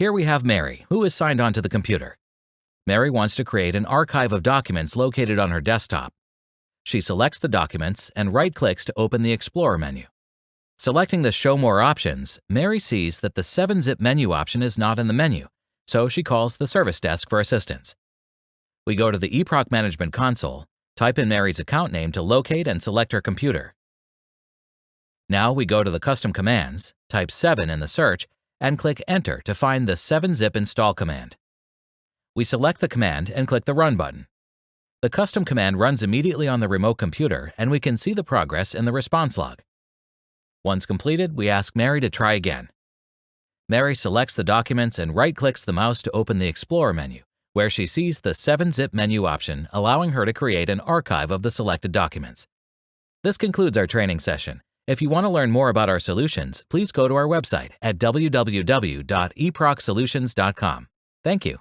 Here we have Mary, who is signed onto the computer. Mary wants to create an archive of documents located on her desktop. She selects the documents and right-clicks to open the Explorer menu. Selecting the Show More options, Mary sees that the 7-zip menu option is not in the menu, so she calls the service desk for assistance. We go to the eProc Management Console, type in Mary's account name to locate and select her computer. Now we go to the Custom Commands, type 7 in the search, and click Enter to find the 7-zip install command. We select the command and click the Run button. The custom command runs immediately on the remote computer, and we can see the progress in the response log. Once completed, we ask Mary to try again. Mary selects the documents and right-clicks the mouse to open the Explorer menu, where she sees the 7-zip menu option, allowing her to create an archive of the selected documents. This concludes our training session. If you want to learn more about our solutions, please go to our website at www.eprocsolutions.com. Thank you.